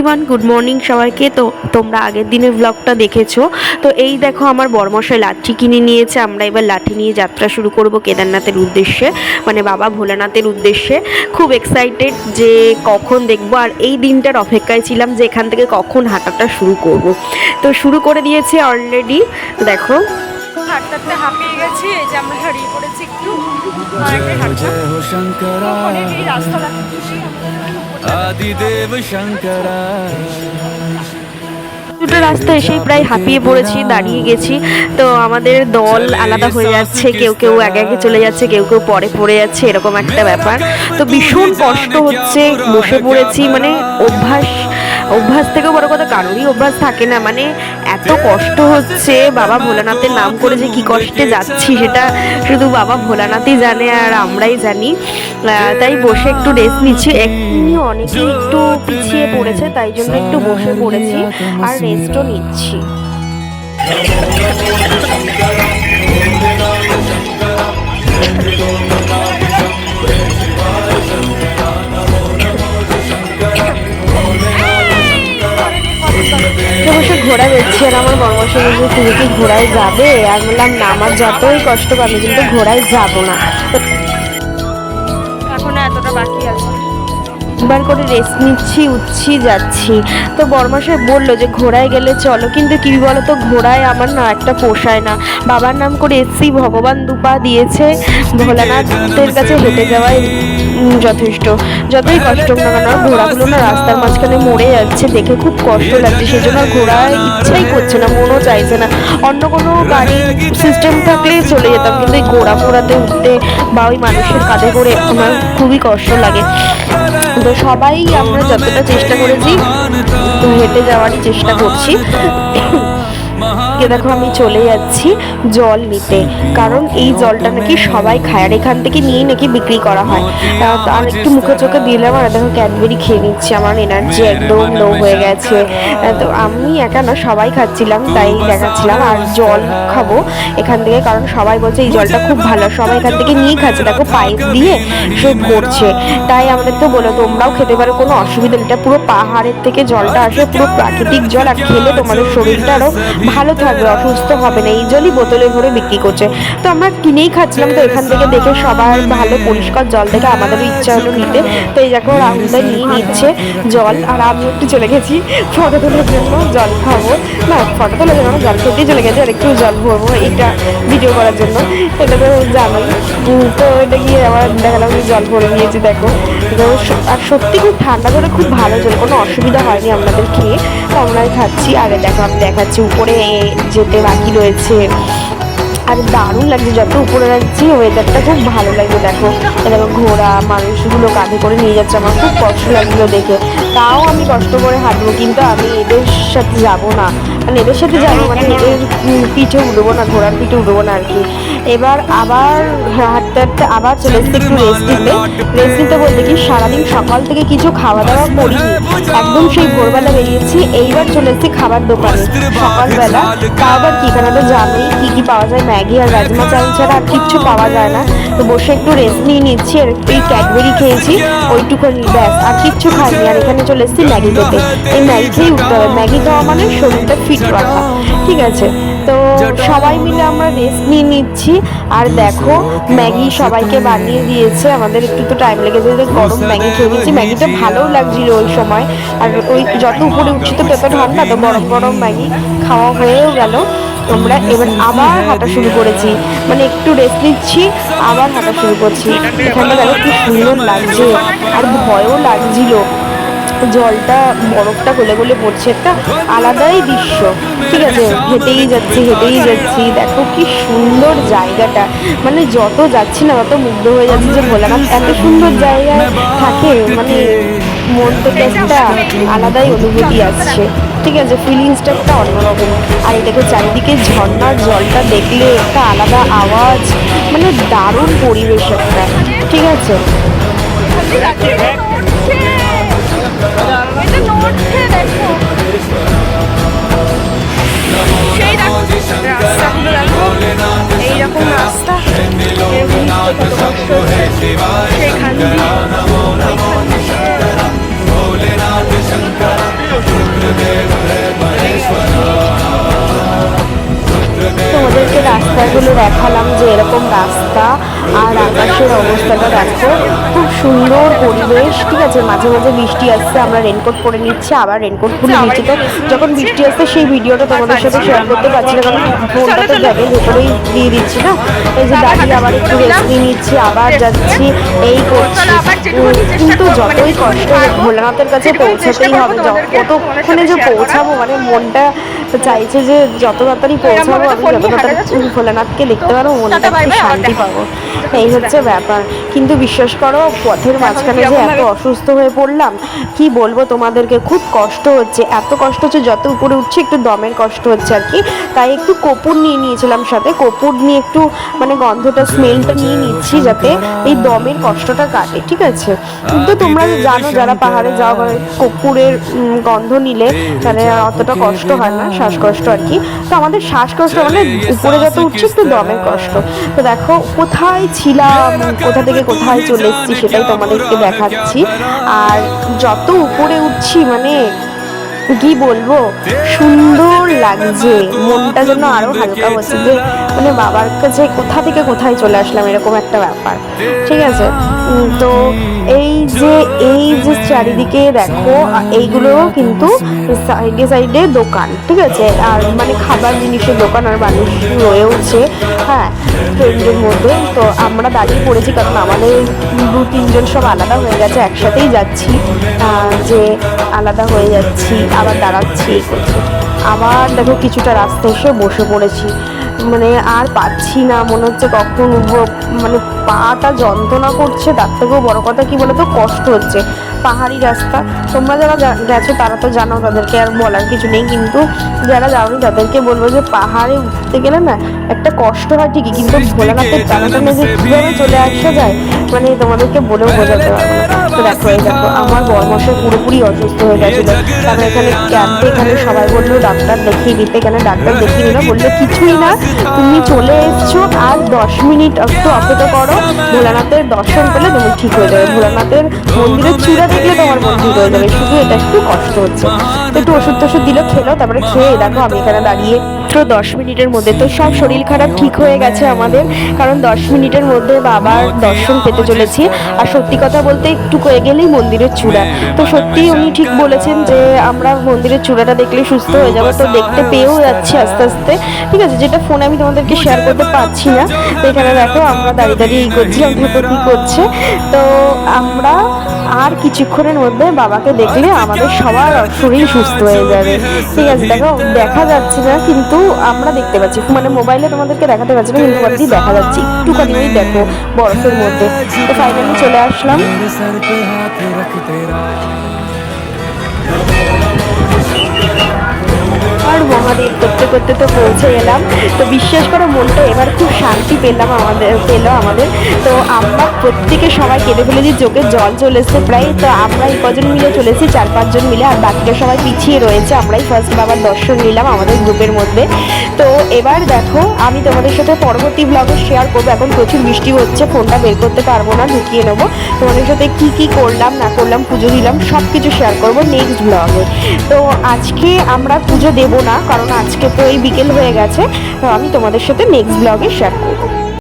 Everyone, good morning সবাইকে। তো তোমরা আগের দিনের ব্লগটা দেখেছো। তো এই দেখো আমার বরমশাই লাঠি কিনে নিয়েছে। আমরা এবার লাঠি নিয়ে যাত্রা শুরু করব কেদারনাথের উদ্দেশ্যে, মানে বাবা ভোলানাথের উদ্দেশ্যে। খুব এক্সাইটেড যে কখন দেখবো, আর এই দিনটার অপেক্ষায় ছিলাম যে এখান থেকে কখন হাঁটাটা শুরু করব। তো শুরু করে দিয়েছে অলরেডি। দেখো হাঁটতে হাঁপিয়ে গেছি, এই যে আমরা হারিয়ে পড়েছি একটু। আদিদেব শঙ্করা দুটো রাস্তা এসেই প্রায় হাঁপিয়ে পড়েছি, দাঁড়িয়ে গেছি। তো আমাদের দল আলাদা হয়ে যাচ্ছে, কেউ কেউ আগে আগে চলে যাচ্ছে, কেউ কেউ পরে পড়ে যাচ্ছে, এরকম একটা ব্যাপার। তো ভীষণ কষ্ট হচ্ছে, বসে পড়েছি। মানে অভ্যাস থেকেও বড় কথা, কারোরই অভ্যাস থাকে না। মানে এত কষ্ট হচ্ছে, বাবা ভোলানাথের নাম করে যে কি কষ্টে যাচ্ছি সেটা শুধু বাবা ভোলানাথই জানে আর আমরাই জানি। তাই বসে একটু রেস্ট নিচ্ছি। এমনি অনেকেই একটু পিছিয়ে পড়েছে, তাই জন্য একটু বসে পড়েছি আর রেস্টও নিচ্ছি। বসে ঘোড়া যাচ্ছি, আর আমার বর্মশাই বলছে তুমি কি ঘোড়ায় যাবে? আর বললাম না, আমার যতই কষ্ট পাবে কিন্তু ঘোড়ায় যাবো না। এখন এতটা বাকি আছে, একবার করে রেস্ট নিচ্ছি, উঠছি, যাচ্ছি। তো বরমাশাই বললো যে ঘোড়ায় গেলে চলো, কিন্তু কি বলতো, ঘোড়ায় আমার না একটা পোষায় না। বাবার নাম করে এসছি, ভগবান দুপা দিয়েছে, ভোলানাথের কাছে হেঁটে যাওয়াই যথেষ্ট। যতই কষ্ট হোক না কেন, ঘোড়াগুলো না রাস্তার মাঝখানে মরে যাচ্ছে, দেখে খুব কষ্ট লাগছে। সেজন্য ঘোড়ায় ইচ্ছাই করছে না, মনও চাইছে না। অন্য কোনো গাড়ির সিস্টেম থাকলে চলে যেতাম, কিন্তু এই ঘোড়া ফোড়াতে উঠতে বা ওই মানুষের কাঁধে করে আমার খুবই কষ্ট লাগে। তো সবাই আমরা যতটা চেষ্টা করেছি তো হেঁটে যাওয়ারই চেষ্টা করছি। দেখো আমি চলে যাচ্ছি জল নিতে, কারণ এই জলটা নাকি সবাই খায়, আর এখান থেকে নিয়ে নাকি বিক্রি করা হয়। আর একটু মুখে চোখে দিলাম, আর দেখো ক্যাডবেরি খেয়ে নিচ্ছি, আমার এনার্জি একদম লো হয়ে গেছে। তো আমি একা না, সবাই খাচ্ছিলাম, তাই দেখাচ্ছিলাম। আর জল খাবো এখান থেকে, কারণ সবাই বলছে এই জলটা খুব ভালো, সবাই এখান থেকে নিয়েই খাচ্ছে। দেখো পাইপ দিয়ে সে ভরছে, তাই আমাদেরকে বলো তোমরাও খেতে পারো, কোনো অসুবিধা নেই। এটা পুরো পাহাড়ের থেকে জলটা আসে, পুরো প্রাকৃতিক জল, আর খেলে তোমাদের শরীরটা আরও ভালো থাকবে, অসুস্থ হবে না। এই জলই বোতলে ভরে বিক্রি করছে, তো আমরা কিনেই খাচ্ছিলাম। তো এখান থেকে দেখে সবার ভালো পরিষ্কার জল দেখে আমাদেরও ইচ্ছা হলো নিতে। তো এই দেখো রাহুলদা নিয়ে নিচ্ছে জল, আর আমি একটু চলে গেছি ফটো তোলার জন্য, জল খাবো না, ফটো তোলার জন্য জল খেতেই চলে গেছি, আর একটু জল ভরবো এটা ভিডিও করার জন্য, এটা তো জানোই। তো এটা গিয়ে আবার দেখালাম যে জল ভরে নিয়েছি। দেখো আর সত্যি খুব ঠান্ডা জলে খুব ভালো জল, কোনো অসুবিধা হয়নি আমাদের খেয়ে। তো আমরাই খাচ্ছি। আর দেখো আমি দেখাচ্ছি উপরে যেতে বাকি রয়েছে, আর দারুণ লাগছে। যত উপরে যাচ্ছি ওয়েদারটা খুব ভালো লাগছে। দেখো দেখো ঘোড়া মানুষগুলো কাঁধে করে নিয়ে যাচ্ছে, আমার খুব কষ্ট লাগলো দেখে। তাও আমি কষ্ট করে হাঁটবো, কিন্তু আমি এদের সাথে যাবো না, মানে এদের সাথে যাবো মানে এদের পিঠে উঠবো না, ঘোড়ার পিঠে উঠবো না আর কি। এবার আবার হাঁটতে হাঁটতে আবার চলে এসেছি একটু রেস্ট নিতে। রেস্ট নিতে বলতে কি, সারাদিন সকাল থেকে কিছু খাওয়া দাওয়া করিনি, একদম সেই ভোরবেলা বেরিয়েছি। এইবার চলে এসেছি খাবার দোকানে সকালবেলা। তা আবার কি, এখানে তো জানোই কি কি পাওয়া যায়, ম্যাগি আর রাজমা চাল ছাড়া আর কিচ্ছু পাওয়া যায় না। তো বসে একটু রেস্ট নিয়ে নিচ্ছি, আর এই ক্যাডবেরি খেয়েছি ওইটুকুনি, ব্যাস আর কিচ্ছু খাইনি। আর এখানে চলে এসেছি ম্যাগি খেতে। এই ম্যাগি খেয়েই উঠতে হবে, ম্যাগি খাওয়া মানে শরীরটা ফিট রাখা, ঠিক আছে। তো সবাই মিলে আমরা রেস্ট নিয়ে নিচ্ছি। আর দেখো ম্যাগি সবাইকে বানিয়ে দিয়েছে, আমাদের একটু তো টাইম লেগেছে, গরম ম্যাগি খেয়ে নিচ্ছি। ম্যাগিটা ভালোও লাগছিল ওই সময়, আর ওই যত উপরে উঠছি তো তত ঠান্ডা, তো গরম গরম ম্যাগি খাওয়া হয়েও গেল। আমরা এবার আবার হাঁটা শুরু করেছি, মানে একটু রেস্ট নিচ্ছি, আবার হাঁটা শুরু করছি। এখানটা দেখো কি সুন্দর লাগছে, আর ভয়ও লাগছিল। জলটা বরফটা গলে গলে পড়ছে, একটা আলাদাই দৃশ্য, ঠিক আছে। হেঁটেই যাচ্ছি, দেখো কি সুন্দর জায়গাটা। মানে যত যাচ্ছি না তত মুগ্ধ হয়ে যাচ্ছি যে ভোলানাথ এত সুন্দর জায়গায় থাকে, মানে মন থেকে একটা আলাদাই অনুভূতি আসছে, ঠিক আছে। ফিলিংসটা একটা অন্যরকম। আর এটাকে চারিদিকে ঝর্ণার জলটা দেখলে একটা আলাদা আওয়াজ, মানে দারুণ পরিবেশ একটা, ঠিক আছে। এইরকম রাস্তা, সেখান দিয়ে চলে দেখালাম যে এরকম রাস্তা আর আকাশের অবস্থাটা দেখো, খুব সুন্দর পরিবেশ। ঠিক আছে, মাঝে মাঝে বৃষ্টি আসছে, আমরা রেনকোট পরে নিচ্ছি, আবার রেনকোট খুলে নিচ্ছি। তো যখন বৃষ্টি আসছে সেই ভিডিওটা তোমাদের সাথে শেয়ার করতে পারছি না, কারণ ফোনটা তো ব্যাগের ভেতরেই দিয়ে দিচ্ছি না। এই যে দাঁড়িয়ে আবার একটু রেস্ট নিয়ে নিচ্ছি, আবার যাচ্ছি, এই করছি। কিন্তু যতই কষ্ট হোক ভোলানাথের কাছে পৌঁছাতেই হবে। কতক্ষণে যে পৌঁছাবো, মানে মনটা চাইছে যে যত তাড়াতাড়ি পৌঁছাবো, আমি যত তাড়াতাড়ি ভোলানাথকে দেখতে পারবো, মনটা একটু শান্তি পাবো। এই হচ্ছে ব্যাপার। কিন্তু বিশ্বাস করো, পথের মাঝখানে যে এত অসুস্থ হয়ে পড়লাম, কি বলবো তোমাদেরকে, খুব কষ্ট হচ্ছে। এত কষ্ট হচ্ছে, যত উপরে উঠছে একটু দমের কষ্ট হচ্ছে আর কি। তাই একটু কর্পূর নিয়ে নিয়েছিলাম সাথে, কর্পূর নিয়ে একটু মানে গন্ধটা, স্মেলটা নিয়ে নিচ্ছি যাতে এই দমের কষ্টটা কাটে। ঠিক আছে, কিন্তু তোমরা জানো যারা পাহাড়ে যাও, কর্পূরের গন্ধ নিলে মানে অতটা কষ্ট হয় না, শ্বাসকষ্ট আর কি। তো আমাদের শ্বাসকষ্ট মানে উপরে যত উঠছে একটু দমের কষ্ট। তো দেখো কোথায় ছিলাম, কোথা থেকে কোথায় চলে এসেছি সেটাই তোমাদেরকে দেখাচ্ছি। আর যত উপরে উঠছি মানে কি বলবো, সুন্দর লাগছে, মনটা যেন আরো হালকা হচ্ছে যে মানে বাবার কাছে কোথা থেকে কোথায় চলে আসলাম, এরকম একটা ব্যাপার। ঠিক আছে, তো এই যে চারিদিকে দেখো, এইগুলো কিন্তু সাইডে সাইডে দোকান। ঠিক আছে, আর মানে খাবার জিনিসের দোকান, আর মানুষ রয়েওছে। হ্যাঁ, ট্রেনের মধ্যে তো আমরা দাঁড়িয়ে পড়েছি, কারণ আমাদের 2-3 জন সব আলাদা হয়ে গেছে, একসাথেই যাচ্ছি। যে আলাদা হয়ে যাচ্ছি, আবার দাঁড়াচ্ছি, এই করছি। আবার দেখো কিছুটা রাস্তা এসে বসে পড়েছি, মানে আর পাচ্ছি না, মনে হচ্ছে কখন উঠবো, মানে পাটা যন্ত্রণা করছে। তার থেকেও বড় কথা কি বলতো, কষ্ট হচ্ছে। পাহাড়ি রাস্তা, তোমরা যারা গেছো তারা তো জানো, তাদেরকে আর বলার কিছু নেই। কিন্তু যারা যাওনি তাদেরকে বলবো যে পাহাড়ে উঠতে গেলে না একটা কষ্ট হয় ঠিকই, কিন্তু ভোলানাথের টানাটানে যে কীভাবে চলে আসা যায়, মানে তোমাদেরকে বলেও বোঝাতে পারবো না। তো দেখো, এই দেখো আমার বরমশাই পুরোপুরি অসুস্থ হয়ে গেছিলো। তারপরে এখানে ক্যাম্পে এখানে সবাই বললো ডাক্তার দেখিয়ে দিতে, কেন ডাক্তার দেখিয়ে নিল, বললো কিছুই না, তুমি চলে এসছো, আর 10 মিনিট একটু অপেক্ষা করো, ভোলানাথের দর্শন পেলে তুমি ঠিক হয়ে যাবে, ভোলানাথের মন্দিরের চূড়া দেখলে তোমার মন ঠিক হয়ে যাবে, শুধু এটা একটু কষ্ট হচ্ছে। তো একটু ওষুধ টষুধ দিল, খেলো, তারপরে খেয়ে দেখো আমি এখানে দাঁড়িয়ে তো 10 মিনিটের মধ্যে তো সব শরীর খারাপ ঠিক হয়ে গেছে আমাদের, কারণ 10 মিনিটের মধ্যে বাবার দর্শন পেতে চলেছি। আর সত্যি কথা বলতে একটু হয়ে গেলেই মন্দিরের চূড়া। তো সত্যি উনি ঠিক বলেছেন যে আমরা মন্দিরের চূড়াটা দেখলে সুস্থ হয়ে যাবো, তো দেখতে পেয়েও যাচ্ছি আস্তে আস্তে। ঠিক আছে, যেটা ফোনে আমি তোমাদেরকে শেয়ার করতে পারছি না। তো এখানে দেখো আমরা দাঁড়িয়ে দাঁড়িয়ে এই করছি, আমাদের কি করছে। তো আমরা আর কিছুক্ষণের মধ্যে বাবাকে দেখলে আমাদের সবার শরীর সুস্থ হয়ে যাবে। ঠিক আছে, দেখো দেখা যাচ্ছে না কিন্তু আমরা দেখতে পাচ্ছি, মানে মোবাইলে তোমাদেরকে দেখাতে পারছি না, কিন্তু বাড়ি দেখা যাচ্ছে একটুখানি, ওই দেখো বরফের মধ্যে। তো ফাইনালি চলে আসলাম। আর মহাদেব করতে করতে তো পৌঁছে গেলাম। তো বিশ্বাস করো, মনটা এবার খুব শান্তি পেলো আমাদের। তো আমরা প্রত্যেকে সবাই কেঁদে ফেলেছি, চোখে জল চলে এসছে প্রায়। তো আমরা এই কজন মিলে চলেছি, 4-5 জন মিলে, আর বাকিটা সবাই পিছিয়ে রয়েছে। আমরাই ফার্স্ট বাবার দর্শন নিলাম আমাদের গ্রুপের মধ্যে। তো এবার দেখো আমি তোমাদের সাথে পরবর্তী ব্লগে শেয়ার করবো। এখন প্রচুর বৃষ্টি হচ্ছে, ফোনটা বের করতে পারবো না, ঢুকিয়ে নেবো। তোমাদের সাথে কি করলাম না করলাম, পুজো দিলাম, সব কিছু শেয়ার করবো নেক্সট ব্লগে। তো আজকে আমরা পুজো দেবো না, কারণ আজকে তো এই বিকেল হয়ে গেছে। তো আমি তোমাদের সাথে নেক্সট ব্লগে শেয়ার করবো।